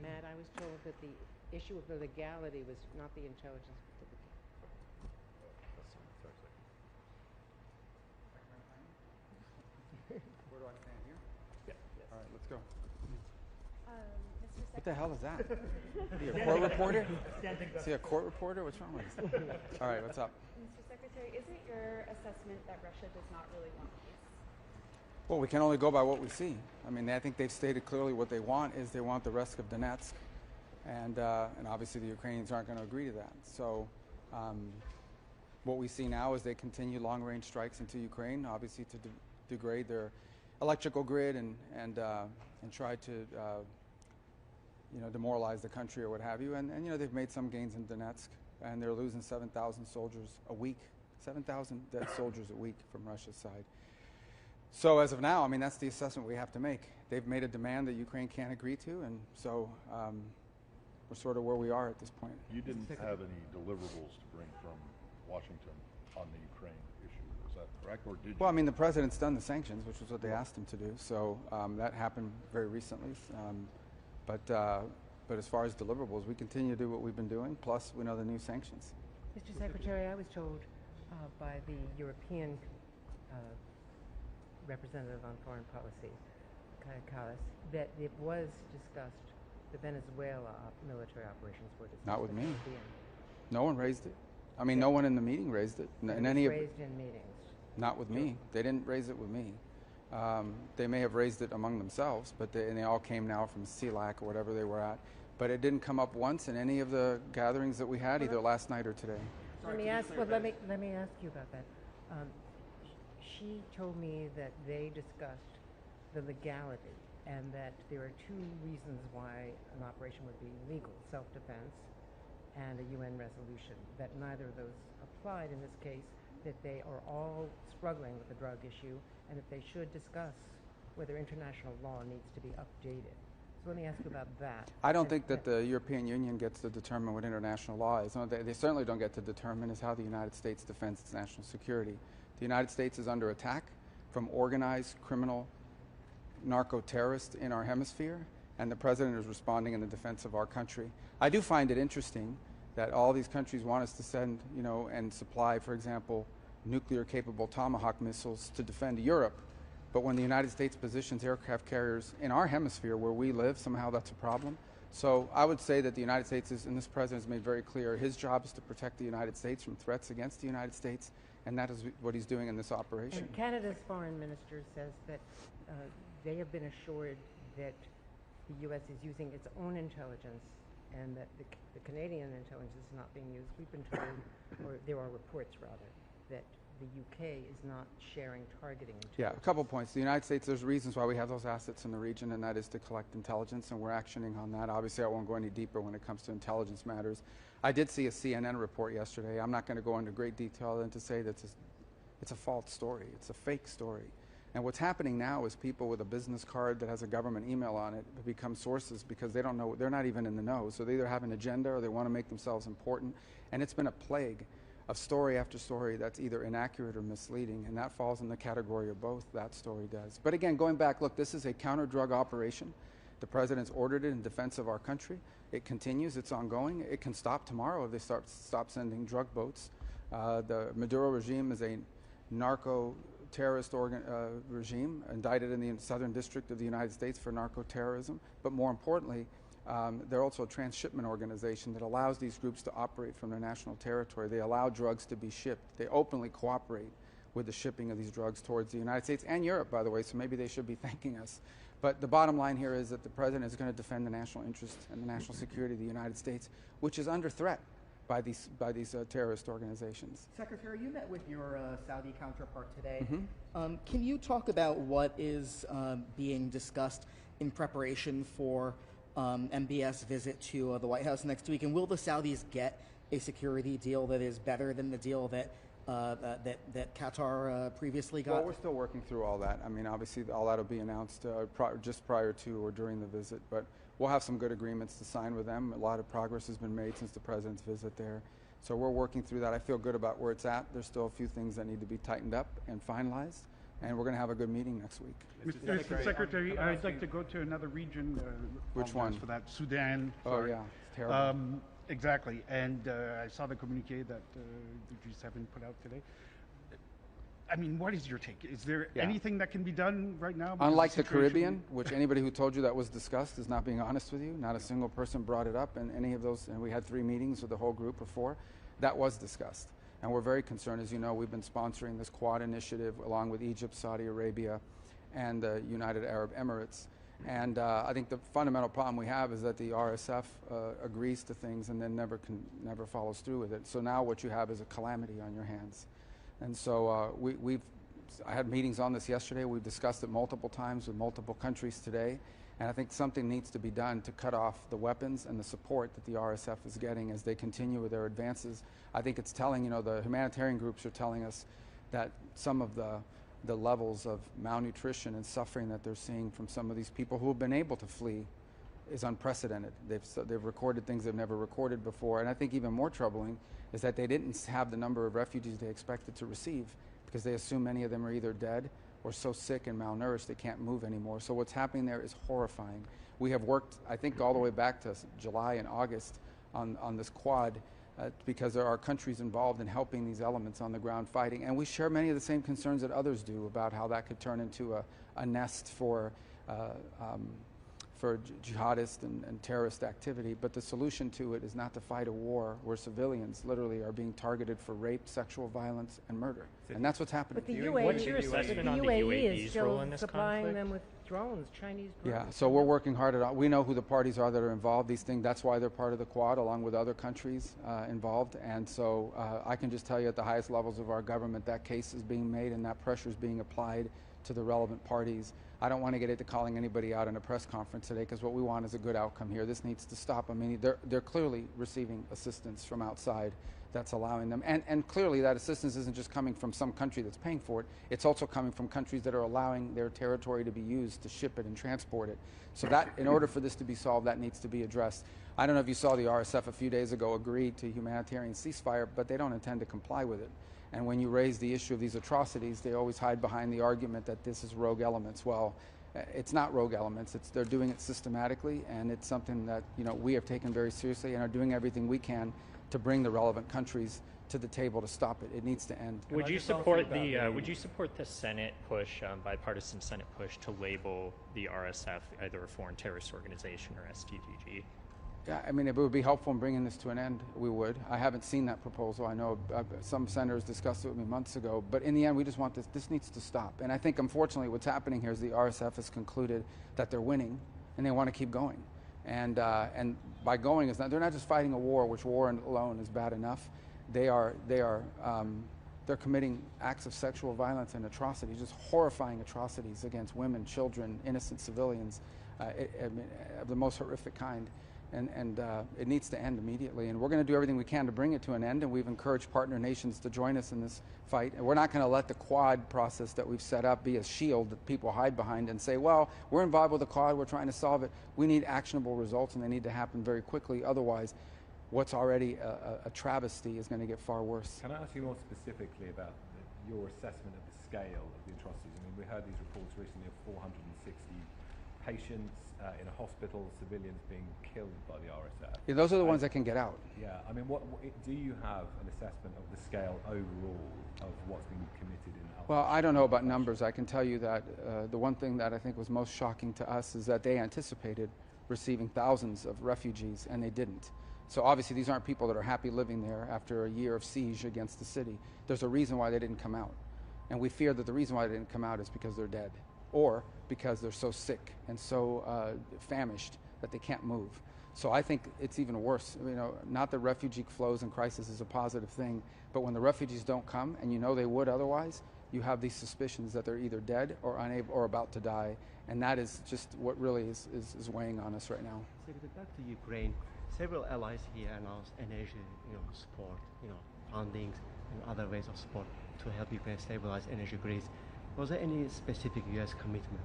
Matt, I was told that the issue of the legality was not the intelligence. Where do I stand here? Yeah. Yes. All right, let's go. Mr. What the hell is that? Is he a court reporter? Is he a court reporter? What's wrong with him? All right, what's up? Mr. Secretary, is it your assessment that Russia does not really want peace? Well, we can only go by what we see. I mean, I think they've stated clearly what they want is they want the rest of Donetsk, and obviously the Ukrainians aren't going to agree to that. So what we see now is they continue long-range strikes into Ukraine, obviously to degrade their electrical grid and try to demoralize the country or what have you. And they've made some gains in Donetsk, and they're losing 7,000 soldiers a week, 7,000 dead soldiers a week from Russia's side. So as of now, I mean, that's the assessment we have to make. They've made a demand that Ukraine can't agree to, and so we're sort of where we are at this point. You didn't have any deliverables to bring from Washington on the Ukraine issue, is that correct, or did you? Well, I mean, the president's done the sanctions, which was what they asked him to do, so that happened very recently. But as far as deliverables, we continue to do what we've been doing, plus we know the new sanctions. Mr. Secretary, I was told by the European representative on foreign policy, Kallas, that it was discussed, the Venezuela military operations were discussed. Not with me. No one raised it. I mean, no one in the meeting raised it. It was raised in meetings. Not with me. They didn't raise it with me. They may have raised it among themselves, but they all came now from CELAC or whatever they were at. But it didn't come up once in any of the gatherings that we had, either last night or today. Let me ask you about that. She told me that they discussed the legality and that there are two reasons why an operation would be legal: self-defense and a UN resolution. That neither of those applied in this case, that they are all struggling with the drug issue, and that they should discuss whether international law needs to be updated. So let me ask you about that. I don't think that the European Union gets to determine what international law is. No, they certainly don't get to determine is how the United States defends its national security. The United States is under attack from organized criminal narco-terrorists in our hemisphere, and the president is responding in the defense of our country. I do find it interesting that all these countries want us to send, and supply, for example, nuclear-capable Tomahawk missiles to defend Europe. But when the United States positions aircraft carriers in our hemisphere where we live, somehow that's a problem. So I would say that the United States is, and this president has made very clear, his job is to protect the United States from threats against the United States, and that is what he's doing in this operation. And Canada's foreign minister says that they have been assured that the U.S. is using its own intelligence and that the Canadian intelligence is not being used. We've been told, or there are reports rather, that the UK is not sharing targeting intelligence. Yeah, a couple points. The United States, there's reasons why we have those assets in the region, and that is to collect intelligence, and we're actioning on that. Obviously, I won't go any deeper when it comes to intelligence matters. I did see a CNN report yesterday. I'm not going to go into great detail and to say that it's a false story. It's a fake story. And what's happening now is people with a business card that has a government email on it become sources because they don't know, they're not even in the know. So they either have an agenda or they want to make themselves important. And it's been a plague of story after story that's either inaccurate or misleading, and that falls in the category of both. That story does. But again, going back, look, this is a counter-drug operation. The president's ordered it in defense of our country. It continues. It's ongoing. It can stop tomorrow if they stop sending drug boats. The Maduro regime is a narco-terrorist regime indicted in the Southern District of the United States for narco-terrorism. But more importantly, they're also a transshipment organization that allows these groups to operate from their national territory. They allow drugs to be shipped. They openly cooperate with the shipping of these drugs towards the United States and Europe, by the way, so maybe they should be thanking us. But the bottom line here is that the president is going to defend the national interest and the national security of the United States, which is under threat by these terrorist organizations. Secretary, you met with your Saudi counterpart today. Mm-hmm. Can you talk about what is being discussed in preparation for MBS visit to the White House next week, and will the Saudis get a security deal that is better than the deal that Qatar previously got? Well, we're still working through all that. I mean, obviously, all that will be announced just prior to or during the visit, but we'll have some good agreements to sign with them. A lot of progress has been made since the president's visit there, so we're working through that. I feel good about where it's at. There's still a few things that need to be tightened up and finalized, and we're going to have a good meeting next week. Mr. Secretary, I'd like to go to another region. Which one? For that, Sudan. Oh, Sorry. yeah, it's terrible. Exactly, and I saw the communique that the G7 put out today. I mean, what is your take? Is there anything that can be done right now? Unlike the Caribbean, which anybody who told you that was discussed is not being honest with you. Not a single person brought it up in any of those, and we had 3 meetings with the whole group or 4. That was discussed. And we're very concerned. As you know, we've been sponsoring this Quad initiative along with Egypt, Saudi Arabia, and the United Arab Emirates. And I think the fundamental problem we have is that the RSF agrees to things and then never follows through with it. So now what you have is a calamity on your hands. And so I had meetings on this yesterday. We've discussed it multiple times with multiple countries today. And I think something needs to be done to cut off the weapons and the support that the RSF is getting as they continue with their advances. I think it's telling, the humanitarian groups are telling us that some of the levels of malnutrition and suffering that they're seeing from some of these people who have been able to flee is unprecedented. They've recorded things they've never recorded before. And I think even more troubling is that they didn't have the number of refugees they expected to receive because they assume many of them are either dead or so sick and malnourished they can't move anymore. So what's happening there is horrifying. We have worked, I think, all the way back to July and August on this Quad because there are countries involved in helping these elements on the ground fighting. And we share many of the same concerns that others do about how that could turn into a nest for jihadist and terrorist activity. But the solution to it is not to fight a war where civilians literally are being targeted for rape, sexual violence, and murder. And that's what's happening. But the What's your assessment on the UAE's role in this supplying conflict? them with drones, Chinese drones. Yeah, so we're working hard at it. We know who the parties are that are involved. These things, that's why they're part of the Quad, along with other countries involved. And so I can just tell you at the highest levels of our government, that case is being made and that pressure is being applied to the relevant parties. I don't want to get into calling anybody out in a press conference today because what we want is a good outcome here. This needs to stop. I mean, they're clearly receiving assistance from outside that's allowing them. And clearly that assistance isn't just coming from some country that's paying for it. It's also coming from countries that are allowing their territory to be used to ship it and transport it. So that, in order for this to be solved, that needs to be addressed. I don't know if you saw the RSF a few days ago agreed to humanitarian ceasefire, but they don't intend to comply with it. And when you raise the issue of these atrocities, they always hide behind the argument that this is rogue elements. Well, it's not rogue elements. They're doing it systematically, and it's something that we have taken very seriously and are doing everything we can to bring the relevant countries to the table to stop it. It needs to end. Would you support the Senate push, bipartisan Senate push, to label the RSF either a foreign terrorist organization or STGG? Yeah, I mean, if it would be helpful in bringing this to an end, we would. I haven't seen that proposal. I know some senators discussed it with me months ago, but in the end, we just want this needs to stop. And I think, unfortunately, what's happening here is the RSF has concluded that they're winning, and they want to keep going. And by going, they're not just fighting a war, which war alone is bad enough. They're committing acts of sexual violence and atrocities, just horrifying atrocities against women, children, innocent civilians, of the most horrific kind. And it needs to end immediately. And we're going to do everything we can to bring it to an end, and we've encouraged partner nations to join us in this fight. And we're not going to let the Quad process that we've set up be a shield that people hide behind and say, well, we're involved with the Quad, we're trying to solve it. We need actionable results, and they need to happen very quickly. Otherwise, what's already a travesty is going to get far worse. Can I ask you more specifically about your assessment of the scale of the atrocities? I mean, we heard these reports recently of 460 patients in a hospital, civilians being killed by the RSF. Yeah, those are the ones that can get out. Yeah, I mean, do you have an assessment of the scale overall of what's been committed in Al-Qaeda? Well, I don't know about numbers. I can tell you that the one thing that I think was most shocking to us is that they anticipated receiving thousands of refugees, and they didn't. So obviously these aren't people that are happy living there after a year of siege against the city. There's a reason why they didn't come out. And we fear that the reason why they didn't come out is because they're dead, or because they're so sick and so famished that they can't move. So I think it's even worse. Not that refugee flows and crisis is a positive thing, but when the refugees don't come, and they would otherwise, you have these suspicions that they're either dead or unable or about to die, and that is just what really is weighing on us right now. Secretary, back to Ukraine. Several allies here announced energy, support, fundings and other ways of support to help Ukraine stabilize energy grids. Was there any specific U.S. commitment?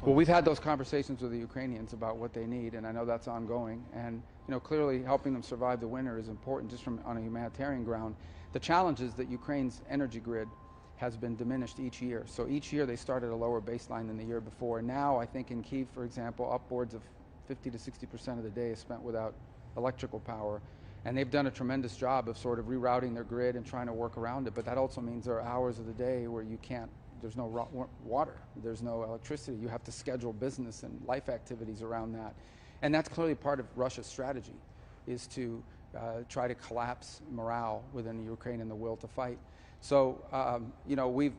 Well, we've had those conversations with the Ukrainians about what they need, and I know that's ongoing. And clearly helping them survive the winter is important just on a humanitarian ground. The challenge is that Ukraine's energy grid has been diminished each year. So each year they start at a lower baseline than the year before. Now I think in Kyiv, for example, upwards of 50 to 60% of the day is spent without electrical power. And they've done a tremendous job of sort of rerouting their grid and trying to work around it. But that also means there are hours of the day where you can't, there's no water, there's no electricity. You have to schedule business and life activities around that. And that's clearly part of Russia's strategy, is to try to collapse morale within Ukraine and the will to fight. So, you know,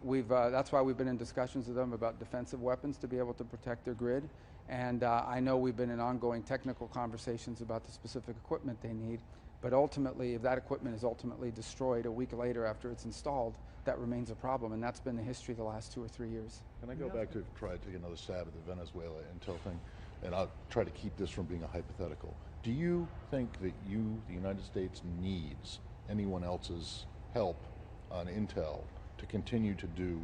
that's why we've been in discussions with them about defensive weapons to be able to protect their grid. And I know we've been in ongoing technical conversations about the specific equipment they need. But ultimately, if that equipment is ultimately destroyed a week later after it's installed, that remains a problem. And that's been the history the last 2 or 3 years. Can I go back to try to take another stab at the Venezuela intel thing? And I'll try to keep this from being a hypothetical. Do you think that the United States, needs anyone else's help on intel to continue to do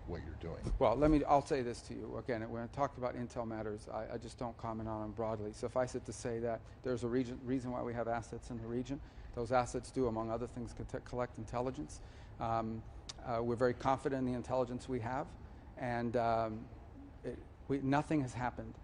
what you're doing? Well, I'll say this to you. Again, when I talked about intel matters, I just don't comment on them broadly. Suffice it to say that there's a reason why we have assets in the region. Those assets do, among other things, collect intelligence. We're very confident in the intelligence we have, and nothing has happened.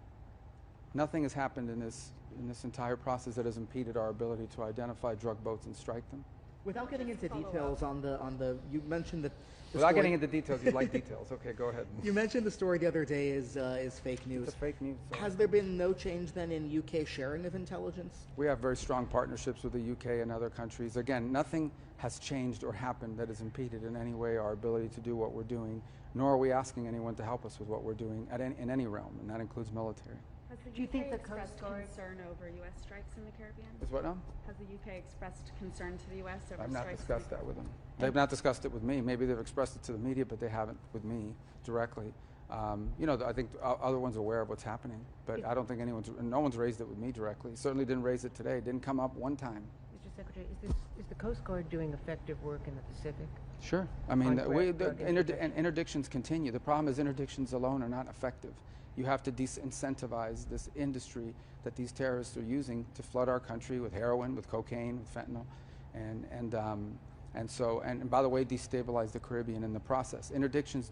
Nothing has happened in this entire process that has impeded our ability to identify drug boats and strike them. Without getting into details on the you mentioned that. Without getting into details, you like details. Okay, go ahead. You mentioned the story the other day is fake news. It's fake news. Has there been no change then in UK sharing of intelligence? We have very strong partnerships with the UK and other countries. Again, nothing has changed or happened that has impeded in any way our ability to do what we're doing, nor are we asking anyone to help us with what we're doing in any realm, and that includes military. Has the Do you think UK the expressed Coast Guard- concern over U.S. strikes in the Caribbean? Is what now? Has the UK expressed concern to the U.S. over I've strikes? not discussed that with them. They've not discussed it with me. Maybe they've expressed it to the media, but they haven't with me directly. You know, I think other ones are aware of what's happening, but I don't think no one's raised it with me directly. Certainly didn't raise it today. It didn't come up one time. Mr. Secretary, is the Coast Guard doing effective work in the Pacific? Sure. I mean, On drug interdiction? interdictions continue. The problem is interdictions alone are not effective. You have to disincentivize this industry that these terrorists are using to flood our country with heroin, with cocaine, with fentanyl, and by the way, destabilize the Caribbean in the process. Interdictions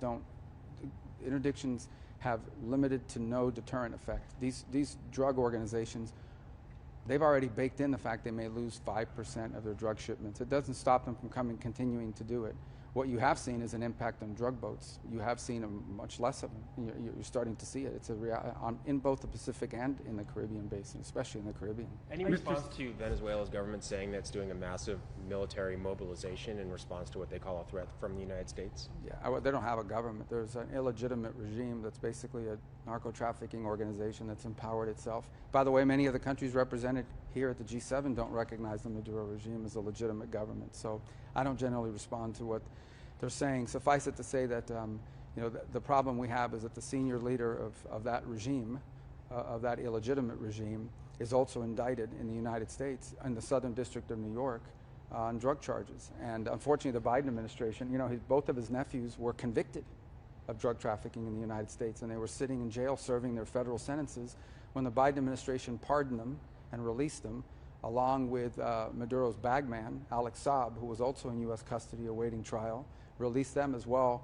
have limited to no deterrent effect. These drug organizations, they've already baked in the fact they may lose 5% of their drug shipments. It doesn't stop them from continuing to do it. What you have seen is an impact on drug boats. You have seen much less of them. You're starting to see it. It's in both the Pacific and in the Caribbean basin, especially in the Caribbean. Any response to Venezuela's government saying that it's doing a massive military mobilization in response to what they call a threat from the United States? Yeah, they don't have a government. There's an illegitimate regime that's basically a narco-trafficking organization that's empowered itself. By the way, many of the countries represented here at the G7 don't recognize the Maduro regime as a legitimate government. So I don't generally respond to what they're saying. Suffice it to say that you know, the problem we have is that the senior leader of that regime, of that illegitimate regime, is also indicted in the United States in the Southern District of New York on drug charges. And unfortunately, the Biden administration, you know, both of his nephews were convicted of drug trafficking in the United States, and they were sitting in jail serving their federal sentences when the Biden administration pardoned them and released them, along with Maduro's bagman, Alex Saab, who was also in U.S. custody awaiting trial, released them as well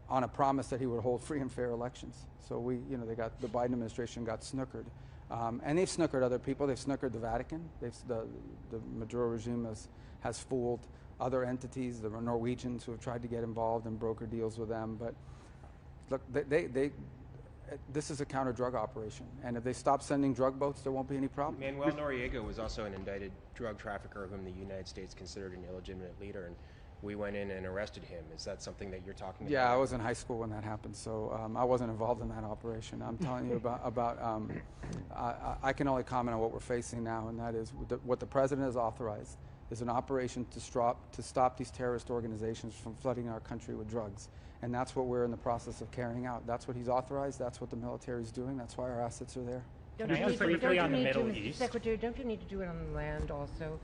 on a promise that he would hold free and fair elections. So the Biden administration got snookered. And they've snookered other people. They've snookered the Vatican. The Maduro regime has fooled other entities, the Norwegians who have tried to get involved and broker deals with them. But look, this is a counter-drug operation, and if they stop sending drug boats, there won't be any problem. Manuel Noriega was also an indicted drug trafficker whom the United States considered an illegitimate leader, and we went in and arrested him. Is that something that you're talking about? Yeah, I was in high school when that happened, so I wasn't involved in that operation. I'm telling you about I can only comment on what we're facing now, and that is what the president has authorized is an operation to stop these terrorist organizations from flooding our country with drugs. And that's what we're in the process of carrying out. That's what he's authorized. That's what the military is doing. That's why our assets are there. Can I ask briefly on the Middle East? Secretary, don't you need to do it on the land also?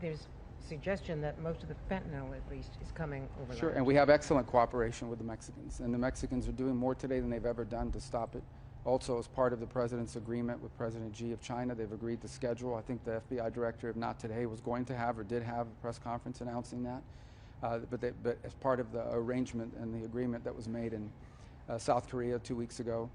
There's suggestion that most of the fentanyl, at least, is coming over Sure, land. and we have excellent cooperation with the Mexicans. And the Mexicans are doing more today than they've ever done to stop it. Also, as part of the president's agreement with President Xi of China, they've agreed to schedule. I think the FBI director, if not today, was going to have or did have a press conference announcing that. But as part of the arrangement and the agreement that was made in South Korea 2 weeks ago,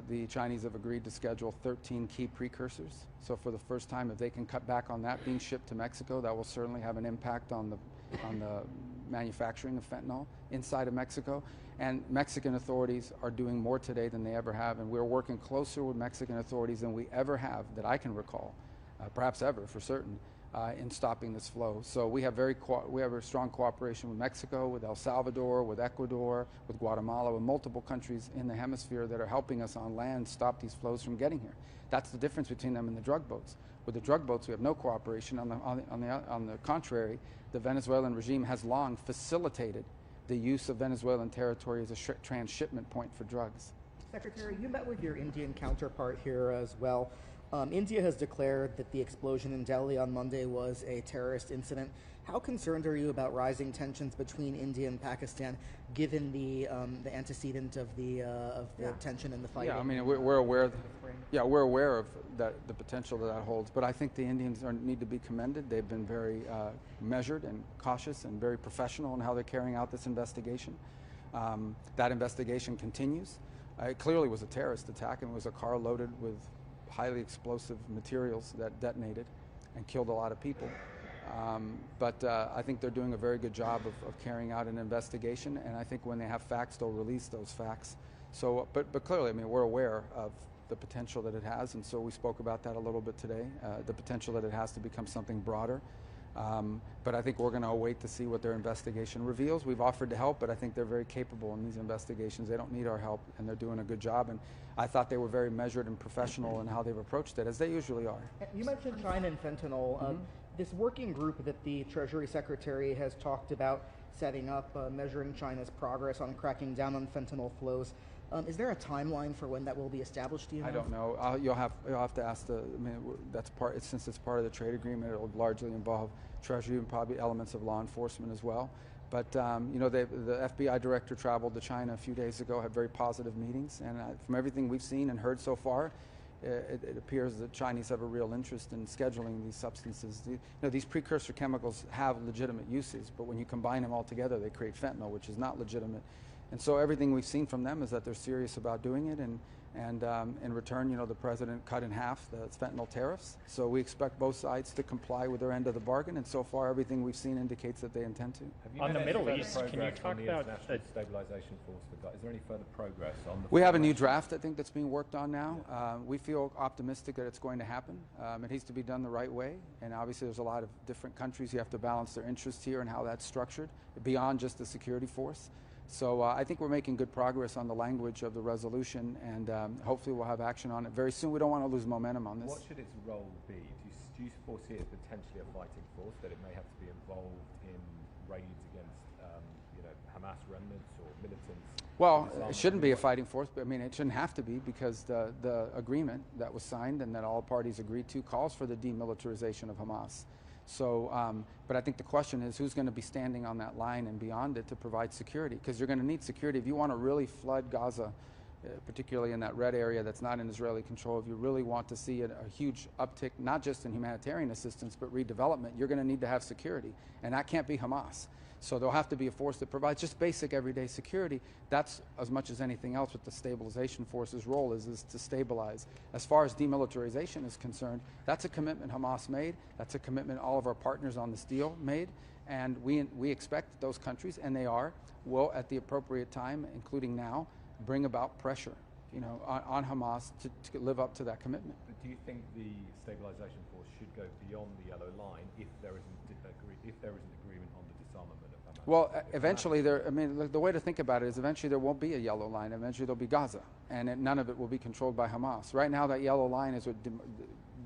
the Chinese have agreed to schedule 13 key precursors. So for the first time, if they can cut back on that being shipped to Mexico, that will certainly have an impact on the manufacturing of fentanyl inside of Mexico. And Mexican authorities are doing more today than they ever have, and we're working closer with Mexican authorities than we ever have, that I can recall, perhaps ever for certain, in stopping this flow. So we have a strong cooperation with Mexico, with El Salvador, with Ecuador, with Guatemala, with multiple countries in the hemisphere that are helping us on land stop these flows from getting here. That's the difference between them and the drug boats. With the drug boats, we have no cooperation. On the contrary, the Venezuelan regime has long facilitated the use of Venezuelan territory as a transshipment point for drugs. Secretary, you met with your Indian counterpart here as well. India has declared that the explosion in Delhi on Monday was a terrorist incident. How concerned are you about rising tensions between India and Pakistan, given the antecedent of the tension and the fighting? Yeah, I mean, we're aware. We're aware of the potential that holds. But I think the Indians need to be commended. They've been very measured and cautious and very professional in how they're carrying out this investigation. That investigation continues. It clearly was a terrorist attack, and it was a car loaded with highly explosive materials that detonated and killed a lot of people. But I think they're doing a very good job of carrying out an investigation, and I think when they have facts, they'll release those facts. So, but clearly, I mean, we're aware of the potential that it has, and so we spoke about that a little bit today, the potential that it has to become something broader. But I think we're going to await to see what their investigation reveals. We've offered to help, but I think they're very capable in these investigations. They don't need our help, and they're doing a good job. And I thought they were very measured and professional in how they've approached it, as they usually are. You mentioned China and fentanyl. This working group that the Treasury Secretary has talked about setting up, measuring China's progress on cracking down on fentanyl flows. Is there a timeline for when that will be established? Do you know? I don't know. You'll have to ask the. I mean, that's part. Since it's part of the trade agreement, it will largely involve Treasury and probably elements of law enforcement as well. But you know, the FBI director traveled to China a few days ago, had very positive meetings, and from everything we've seen and heard so far, it appears that Chinese have a real interest in scheduling these substances. You know, these precursor chemicals have legitimate uses, but when you combine them all together, they create fentanyl, which is not legitimate. And so everything we've seen from them is that they're serious about doing it, and in return, you know, the president cut in half the fentanyl tariffs. So we expect both sides to comply with their end of the bargain, and so far everything we've seen indicates that they intend to. On the Middle East, can you talk about the stabilization force for Gaza? Is there any further progress on the? We have a new draft, I think, that's being worked on now. We feel optimistic that it's going to happen. It needs to be done the right way, and obviously there's a lot of different countries. You have to balance their interests here and how that's structured, beyond just the security force. So I think we're making good progress on the language of the resolution, and hopefully we'll have action on it very soon. We don't want to lose momentum on this. What should its role be? Do you foresee it as potentially a fighting force, that it may have to be involved in raids against you know, Hamas remnants or militants? Well, it shouldn't be a fighting force, but I mean, it shouldn't have to be, because the agreement that was signed and that all parties agreed to calls for the demilitarization of Hamas. So, but I think the question is, who's going to be standing on that line and beyond it to provide security? Because you're going to need security if you want to really flood Gaza, particularly in that red area that's not in Israeli control. If you really want to see a huge uptick, not just in humanitarian assistance, but redevelopment, you're going to need to have security, and that can't be Hamas. So there'll have to be a force that provides just basic everyday security. That's, as much as anything else, what the stabilization force's role is to stabilize. As far as demilitarization is concerned, that's a commitment Hamas made. That's a commitment all of our partners on this deal made. And we expect those countries, and they will at the appropriate time, including now, bring about pressure, you know, on Hamas to live up to that commitment. But do you think the stabilization force should go beyond the yellow line if there isn't agreement on the disarmament of Hamas? Well, eventually I mean, the way to think about it is eventually there won't be a yellow line. Eventually there'll be Gaza, and none of it will be controlled by Hamas. Right now, that yellow line is what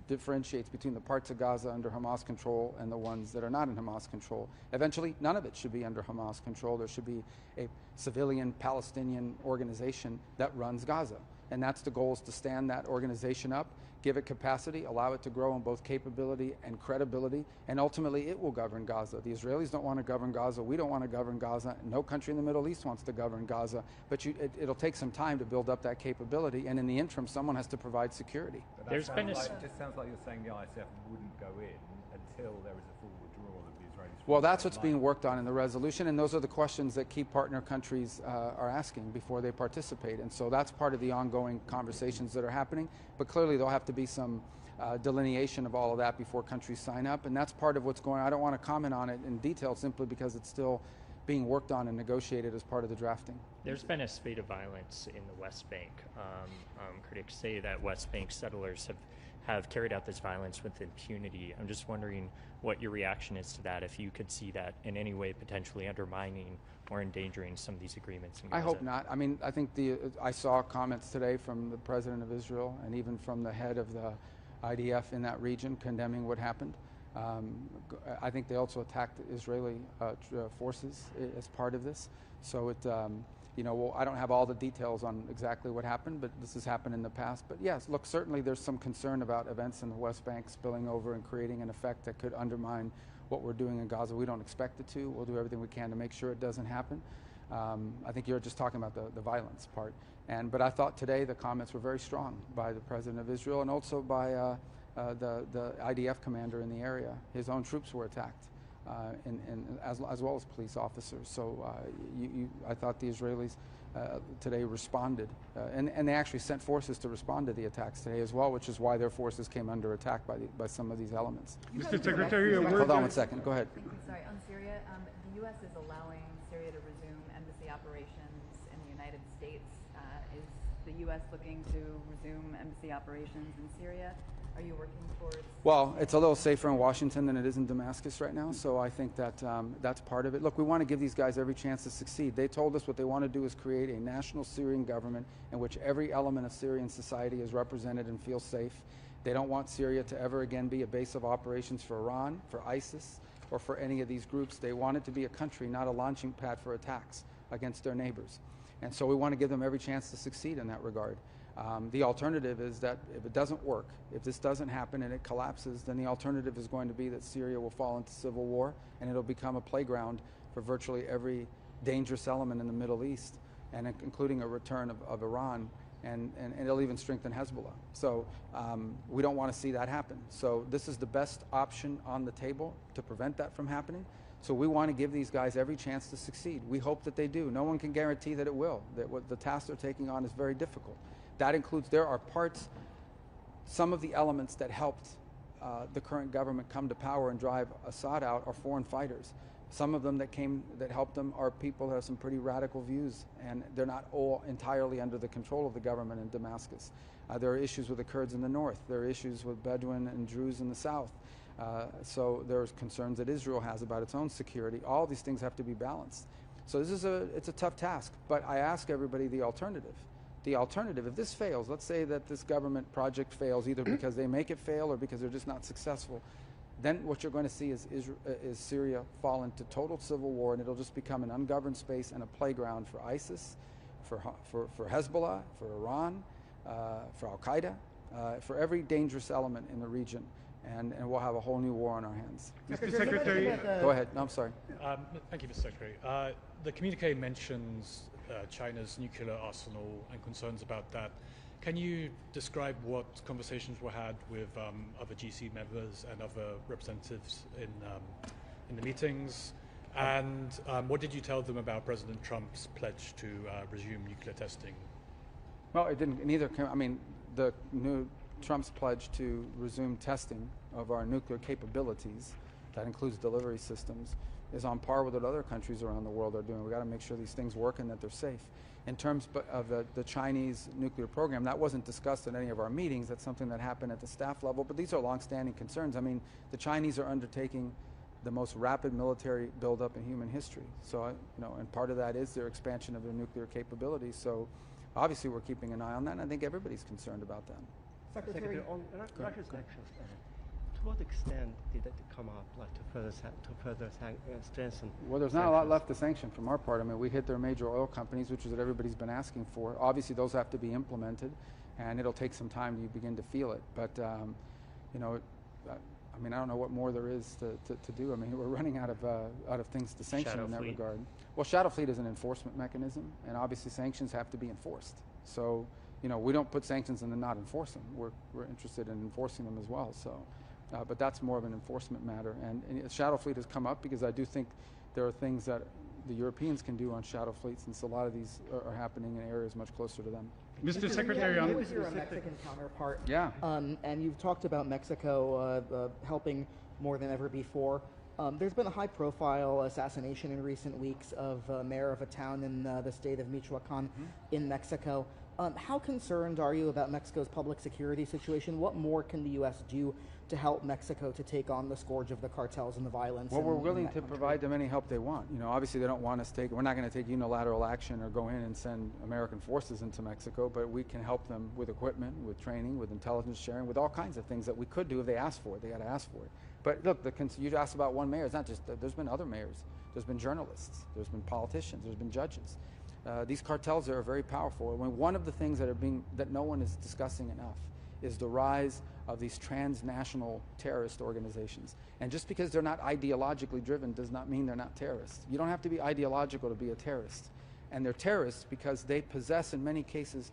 differentiates between the parts of Gaza under Hamas control and the ones that are not in Hamas control. Eventually, none of it should be under Hamas control. There should be a civilian Palestinian organization that runs Gaza. And that's the goal, is to stand that organization up, give it capacity, allow it to grow in both capability and credibility, and ultimately it will govern Gaza. The Israelis don't want to govern Gaza. We don't want to govern Gaza. No country in the Middle East wants to govern Gaza. But it'll take some time to build up that capability, and in the interim, someone has to provide security. It just sounds like you're saying the ISF wouldn't go in until there is a full withdrawal of the Israelis? Well, that's what's being worked on in the resolution, and those are the questions that key partner countries are asking before they participate. And so that's part of the ongoing conversations that are happening. But clearly there'll have to be some delineation of all of that before countries sign up, and that's part of what's going on. I don't want to comment on it in detail simply because it's still being worked on and negotiated as part of the drafting. There's been a spate of violence in the West Bank. Critics say that West Bank settlers have carried out this violence with impunity. I'm just wondering what your reaction is to that, if you could see that in any way potentially undermining or endangering some of these agreements in Gaza. I hope not. I mean, I think I saw comments today from the President of Israel and even from the head of the IDF in that region condemning what happened. I think they also attacked Israeli forces as part of this. So well, I don't have all the details on exactly what happened, but this has happened in the past. But yes, look, certainly there's some concern about events in the West Bank spilling over and creating an effect that could undermine what we're doing in Gaza. We don't expect it to. We'll do everything we can to make sure it doesn't happen. I think you're just talking about the violence part. But I thought today the comments were very strong by the President of Israel and also by the IDF commander in the area. His own troops were attacked, as well as police officers. So I thought the Israelis today responded, and they actually sent forces to respond to the attacks today as well, which is why their forces came under attack by some of these elements. Mr. Secretary, hold on one second. Go ahead. Thank you. Sorry, on Syria, the U.S. is allowing Syria to resume embassy operations in the United States. Is the U.S. looking to resume embassy operations in Syria? Are you working towards? Well, it's a little safer in Washington than it is in Damascus right now, so I think that that's part of it. Look, we want to give these guys every chance to succeed. They told us what they want to do is create a national Syrian government in which every element of Syrian society is represented and feels safe. They don't want Syria to ever again be a base of operations for Iran, for ISIS, or for any of these groups. They want it to be a country, not a launching pad for attacks against their neighbors. And so we want to give them every chance to succeed in that regard. The alternative is that if it doesn't work, if this doesn't happen and it collapses, then the alternative is going to be that Syria will fall into civil war and it'll become a playground for virtually every dangerous element in the Middle East, and including a return of Iran, and it'll even strengthen Hezbollah. So we don't want to see that happen. So this is the best option on the table to prevent that from happening. So we want to give these guys every chance to succeed. We hope that they do. No one can guarantee that it will, that what the task they're taking on is very difficult. That includes, there are parts, some of the elements that helped the current government come to power and drive Assad out are foreign fighters. Some of them that helped them are people who have some pretty radical views, and they're not all entirely under the control of the government in Damascus. There are issues with the Kurds in the north. There are issues with Bedouin and Druze in the south. So there's concerns that Israel has about its own security. All these things have to be balanced. So it's a tough task, but I ask everybody the alternative. The alternative, if this fails, let's say that this government project fails either because they make it fail or because they're just not successful, then what you're going to see is Syria fall into total civil war, and it'll just become an ungoverned space and a playground for ISIS, for Hezbollah, for Iran, for Al-Qaeda, for every dangerous element in the region. And we'll have a whole new war on our hands. Mr. Secretary. Go ahead. No, I'm sorry. Thank you, Mr. Secretary. The communique mentions China's nuclear arsenal and concerns about that. Can you describe what conversations were had with other GC members and other representatives in the meetings? And what did you tell them about President Trump's pledge to resume nuclear testing? Well, it didn't. Neither. I mean, Trump's pledge to resume testing of our nuclear capabilities, that includes delivery systems, is on par with what other countries around the world are doing. We've got to make sure these things work and that they're safe. In terms of the Chinese nuclear program, that wasn't discussed in any of our meetings. That's something that happened at the staff level, but these are longstanding concerns. I mean, the Chinese are undertaking the most rapid military buildup in human history. So, and part of that is their expansion of their nuclear capabilities. So, obviously, we're keeping an eye on that, and I think everybody's concerned about that. Secretary, on Russia's actions, to what extent did it come up, like to further strengthen? Well, there's not a lot left to sanction from our part. I mean, we hit their major oil companies, which is what everybody's been asking for. Obviously, those have to be implemented, and it'll take some time to begin to feel it. But I mean, I don't know what more there is to do. I mean, we're running out of things to sanction in that regard. Well, Shadow Fleet is an enforcement mechanism, and obviously sanctions have to be enforced. So, we don't put sanctions and then not enforce them. We're interested in enforcing them as well. So, but that's more of an enforcement matter. And shadow fleet has come up because I do think there are things that the Europeans can do on shadow fleets, since a lot of these are happening in areas much closer to them. Mr. Secretary, you was your Mexican counterpart. Yeah. And you've talked about Mexico helping more than ever before. There's been a high-profile assassination in recent weeks of a mayor of a town in the state of Michoacan in Mexico. How concerned are you about Mexico's public security situation? What more can the U.S. do to help Mexico to take on the scourge of the cartels and the violence? Well, we're willing to provide them any help they want. You know, obviously they don't want us we're not going to take unilateral action or go in and send American forces into Mexico, but we can help them with equipment, with training, with intelligence sharing, with all kinds of things that we could do if they asked for it. They got to ask for it. But look, you asked about one mayor. It's not just, there's been other mayors. There's been journalists. There's been politicians. There's been judges. These cartels are very powerful. And one of the things that no one is discussing enough is the rise of these transnational terrorist organizations. And just because they're not ideologically driven does not mean they're not terrorists. You don't have to be ideological to be a terrorist. And they're terrorists because they possess, in many cases,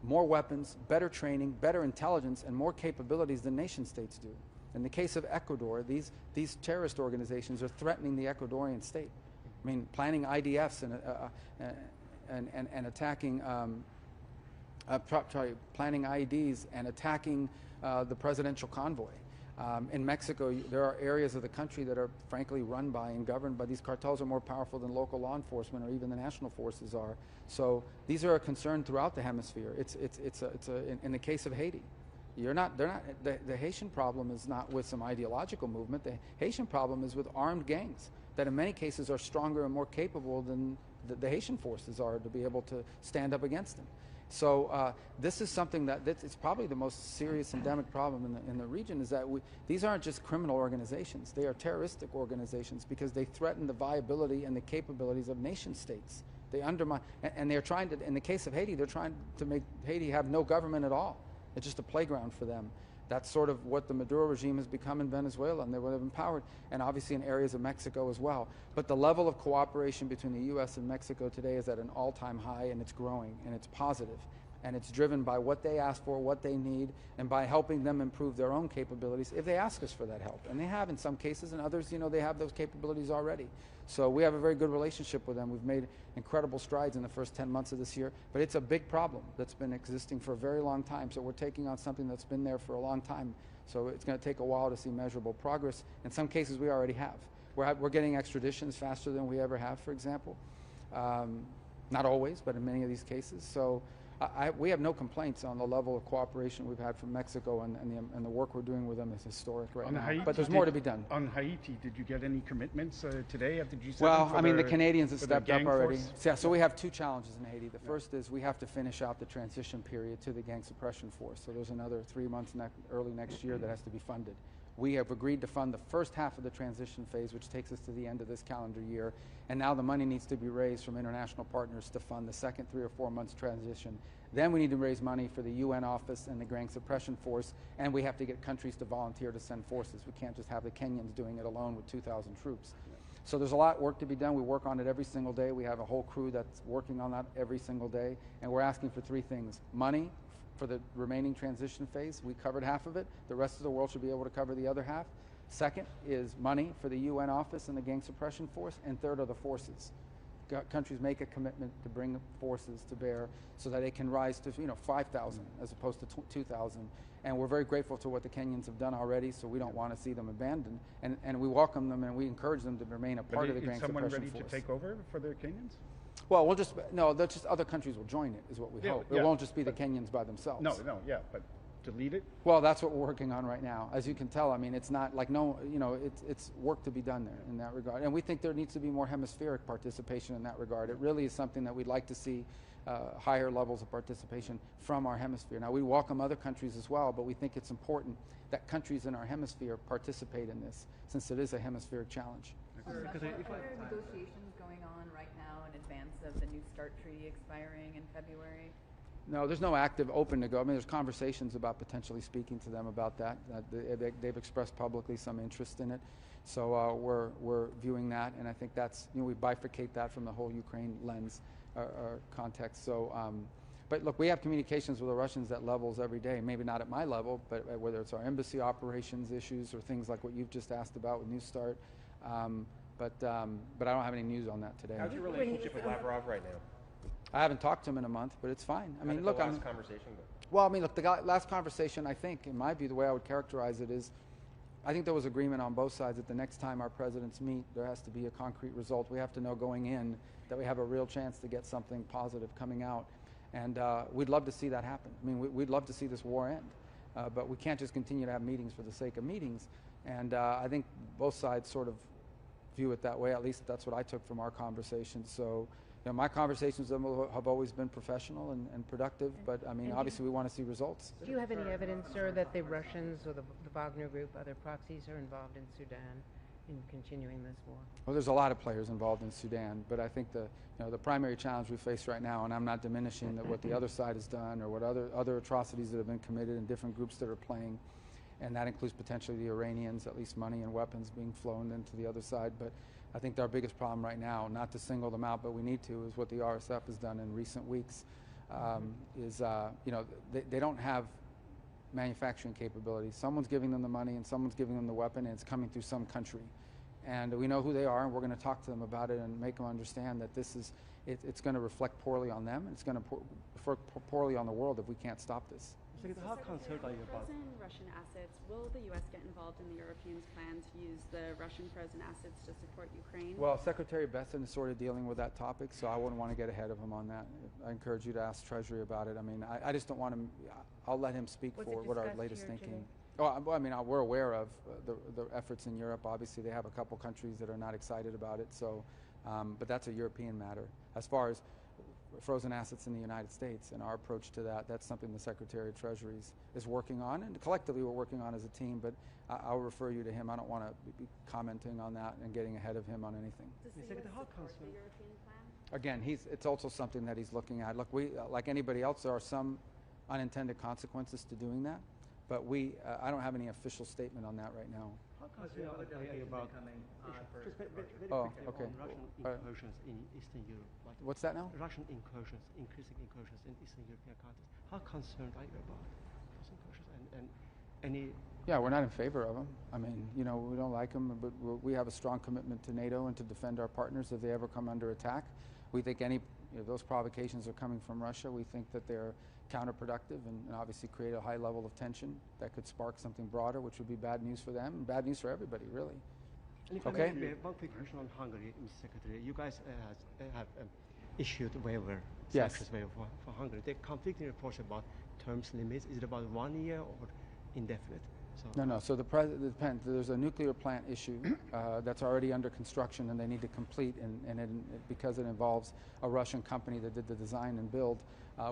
more weapons, better training, better intelligence, and more capabilities than nation states do. In the case of Ecuador, these terrorist organizations are threatening the Ecuadorian state. I mean, planning IDFs and attacking, planning IEDs and attacking the presidential convoy. In Mexico, there are areas of the country that are frankly run by and governed by these cartels are more powerful than local law enforcement or even the national forces are. So these are a concern throughout the hemisphere. In the case of Haiti, the Haitian problem is not with some ideological movement. The Haitian problem is with armed gangs that in many cases are stronger and more capable than the Haitian forces are to be able to stand up against them. So this is something it's probably the most serious endemic problem in the region, is that these aren't just criminal organizations. They are terroristic organizations because they threaten the viability and the capabilities of nation states. They undermine, and they're trying to, in the case of Haiti, they're trying to make Haiti have no government at all. It's just a playground for them. That's sort of what the Maduro regime has become in Venezuela, and they would have empowered, and obviously in areas of Mexico as well. But the level of cooperation between the U.S. and Mexico today is at an all-time high, and it's growing, and it's positive. And it's driven by what they ask for, what they need, and by helping them improve their own capabilities if they ask us for that help. And they have in some cases, and others, they have those capabilities already. So we have a very good relationship with them. We've made incredible strides in the first 10 months of this year, but it's a big problem that's been existing for a very long time. So we're taking on something that's been there for a long time. So it's going to take a while to see measurable progress. In some cases, we already have. We're getting extraditions faster than we ever have, for example. Not always, but in many of these cases. So we have no complaints on the level of cooperation we've had from Mexico, and the work we're doing with them is historic right now. Haiti, but there's more to be done. On Haiti, did you get any commitments today at the G7? Well, I mean, the Canadians have stepped up already. Yeah, so we have two challenges in Haiti. The first is we have to finish out the transition period to the gang suppression force. So there's another 3 months early next year that has to be funded. We have agreed to fund the first half of the transition phase, which takes us to the end of this calendar year. And now the money needs to be raised from international partners to fund the second 3 or 4 months transition. Then we need to raise money for the UN office and the gang suppression force, and we have to get countries to volunteer to send forces. We can't just have the Kenyans doing it alone with 2,000 troops. So there's a lot of work to be done. We work on it every single day. We have a whole crew that's working on that every single day. And we're asking for 3 things. Money for the remaining transition phase. We covered half of it. The rest of the world should be able to cover the other half. Second is money for the UN office and the gang suppression force. And third are the forces. Countries make a commitment to bring forces to bear so that they can rise to 5,000 as opposed to 2,000. And we're very grateful to what the Kenyans have done already, so we don't want to see them abandoned. And we welcome them and we encourage them to remain a part of the gang suppression force. Is someone ready to take over for the Kenyans? Well, other countries will join it, is what we hope. It won't just be the Kenyans by themselves. But to lead it? Well, that's what we're working on right now. As you can tell, I mean, it's not like it's work to be done there in that regard. And we think there needs to be more hemispheric participation in that regard. It really is something that we'd like to see higher levels of participation from our hemisphere. Now, we welcome other countries as well, but we think it's important that countries in our hemisphere participate in this, since it is a hemispheric challenge. Are there negotiations going on right now in advance of the New START treaty expiring in February? No, there's no active open I mean, there's conversations about potentially speaking to them about that. They've expressed publicly some interest in it. So we're viewing that, and I think that's, we bifurcate that from the whole Ukraine lens or context. So, But look, we have communications with the Russians at levels every day, maybe not at my level, but whether it's our embassy operations issues or things like what you've just asked about with New Start. But I don't have any news on that today. How's your relationship with Lavrov right now? I haven't talked to him in a month, but it's fine. I mean, look, the last conversation go? Well, I mean, look, the last conversation, I think, in my view, the way I would characterize it is, I think there was agreement on both sides that the next time our presidents meet, there has to be a concrete result. We have to know going in that we have a real chance to get something positive coming out. And we'd love to see that happen. I mean, we'd love to see this war end. But we can't just continue to have meetings for the sake of meetings. And I think both sides sort of view it that way. At least that's what I took from our conversations. So, you know, my conversations with them have always been professional and productive. But, I mean, obviously we want to see results. Do you have any evidence, sir, that the Russians or the Wagner Group, other proxies, are involved in Sudan in continuing this war? Well, there's a lot of players involved in Sudan, but I think the primary challenge we face right now, and I'm not diminishing that what the other side has done or what other atrocities that have been committed in different groups that are playing, and that includes potentially the Iranians, at least money and weapons being flown into the other side. But I think our biggest problem right now, not to single them out, but we need to, is what the RSF has done in recent weeks. They don't have manufacturing capabilities. Someone's giving them the money and someone's giving them the weapon, and it's coming through some country. And we know who they are, and we're going to talk to them about it and make them understand that it's going to reflect poorly on them, and it's going to reflect poorly on the world if we can't stop this. How concerned are you about frozen Russian assets? Will the U.S. get involved in the Europeans' plan to use the Russian frozen assets to support Ukraine? Well, Secretary Besson is sort of dealing with that topic, so I wouldn't want to get ahead of him on that. I encourage you to ask Treasury about it. I mean, I just don't want to. I'll let him speak for what our latest thinking. Oh, I mean, we're aware of the efforts in Europe. Obviously, they have a couple countries that are not excited about it. So, but that's a European matter. As far as frozen assets in the United States and our approach to that, that's something the Secretary of Treasury is working on, and collectively we're working on as a team. But I'll refer you to him. I don't want to be commenting on that and getting ahead of him on anything. Does the U.S. support the European plan? Again, it's also something that he's looking at. Look, we like anybody else, there are some unintended consequences to doing that. But I don't have any official statement on that right now. How concerned are you about okay. Russian incursions in Eastern Europe? What's that now? Russian incursions, increasing incursions in Eastern European countries. How concerned are you about those incursions and any? Yeah, we're not in favor of them. I mean, we don't like them, but we have a strong commitment to NATO and to defend our partners if they ever come under attack. We think those provocations are coming from Russia. We think that they're counterproductive and obviously create a high level of tension that could spark something broader, which would be bad news for them and bad news for everybody, really. Okay. One quick question on Hungary, Mr. Secretary. You guys have issued a waiver, sanctions waiver for Hungary. There are conflicting reports about terms limits. Is it about 1 year or indefinite? No. So it depends. There's a nuclear plant issue that's already under construction, and they need to complete. And because it involves a Russian company that did the design and build,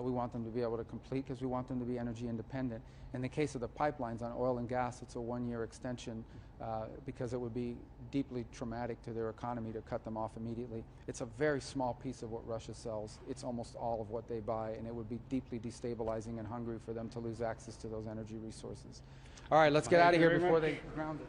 we want them to be able to complete because we want them to be energy independent. In the case of the pipelines on oil and gas, it's a 1-year extension because it would be deeply traumatic to their economy to cut them off immediately. It's a very small piece of what Russia sells. It's almost all of what they buy, and it would be deeply destabilizing in Hungary for them to lose access to those energy resources. All right, let's get out of here before they ground it.